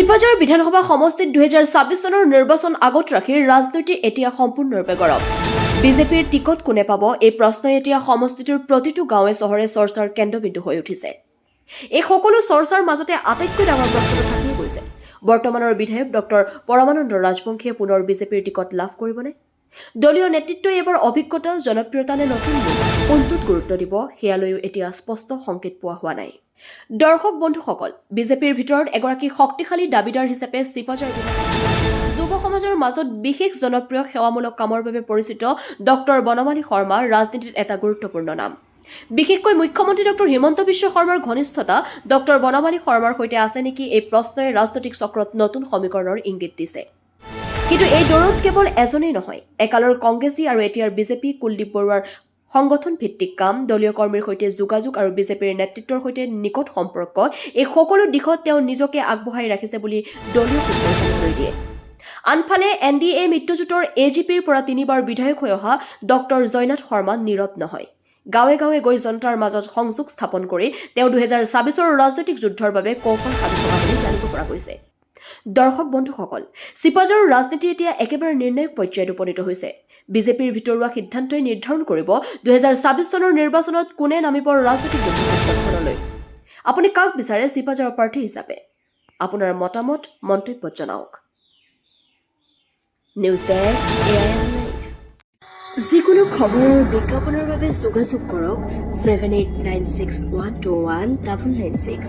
চিপাঝাৰ বিধানসভা সমষ্টিত 2026 চনৰ নিৰ্বাচন আগত ৰাখি ৰাজনীতি এতিয়া সম্পূৰ্ণৰূপে গৰম। বিজেপিৰ টিকট কোনে পাব এই প্ৰশ্নই এতিয়া সমষ্টিটোৰ প্ৰতিটো গাঁৱে চহৰে চৰ্চাৰ কেন্দ্ৰবিন্দু হৈ উঠিছে। এই সকলো চৰ্চাৰ মাজতে আটাইতকৈ ডাঙৰ প্ৰশ্নটো থাকি গৈছে, বৰ্তমানৰ বিধায়ক ডক্টৰ পৰমানন্দ ৰাজবংশীয়ে পুনৰ বিজেপিৰ টিকট লাভ কৰিবনে? দলীয় নেতৃত্বই এবাৰ অভিজ্ঞতা, জনপ্ৰিয়তা নে নতুন কোনটোত গুৰুত্ব দিব সেয়ালৈও এতিয়া স্পষ্ট সংকেত পোৱা হোৱা নাই। দৰ্শক বন্ধুসকল, বিজেপিৰ ভিতৰত এগৰাকী শক্তিশালী দাবীদাৰ হিচাপে চিপাঝাৰ যুৱ সমাজৰ মাজত বিশেষ জনপ্ৰিয় সেৱামূলক কামৰ বাবে পৰিচিত ডক্টৰ বনমালী শৰ্মা ৰাজনীতিত এটা গুৰুত্বপূৰ্ণ নাম। বিশেষকৈ মুখ্যমন্ত্ৰী ডক্টৰ হিমন্ত বিশ্ব শৰ্মাৰ ঘনিষ্ঠতা ডক্টৰ বনমালী শৰ্মাৰ সৈতে আছে নেকি এই প্ৰশ্নই ৰাজনৈতিক চক্ৰত নতুন সমীকৰণৰ ইংগিত দিছে। কিন্তু এই দৌৰত কেৱল এজনেই নহয়, একালৰ কংগ্ৰেছী আৰু এতিয়াৰ বিজেপি কুলদীপ বৰুৱাৰ সংগঠন ভিত্তিক কাম, দলীয় কৰ্মীৰ সৈতে যোগাযোগ আৰু বিজেপিৰ নেতৃত্বৰ সৈতে নিকট সম্পৰ্ক, এই সকলো দিশত তেওঁ নিজকে আগবঢ়াই ৰাখিছে বুলি দলীয় সূত্ৰই জানিবলৈ দিয়ে। আনফালে NDA মিত্ৰজোঁটৰ AGPৰ পৰা 3বাৰ বিধায়ক হৈ অহা ডক্টৰ জয়নাথ শৰ্মা নীৰৱ নহয়। গাঁৱে গাঁৱে গৈ জনতাৰ মাজত সংযোগ স্থাপন কৰি তেওঁ 2026ৰ ৰাজনৈতিক যুদ্ধৰ বাবে কৌশল সাজি থকা বুলি জানিব পৰা গৈছে। দৰ্শক বন্ধুসকল, চিপাঝাৰৰ ৰাজনীতি এতিয়া একেবাৰে নিৰ্ণায়ক পৰ্যায়ত উপনীত হৈছে। বিজেপিৰ ভিতৰুৱা সিদ্ধান্তই নিৰ্ধাৰণ কৰিব 2026 চনৰ নিৰ্বাচনত কোনে নামিব ৰাজনৈতিক যুদ্ধক্ষেত্ৰখনলৈ। আপুনি কাক বিচাৰে চিপাঝাৰৰ প্ৰাৰ্থী হিচাপে? আপোনাৰ মতামত মন্তব্যত জনাওক। News desk AIM live. যিকোনো খবৰ আৰু বিজ্ঞাপনৰ বাবে যোগাযোগ কৰক 7896121996।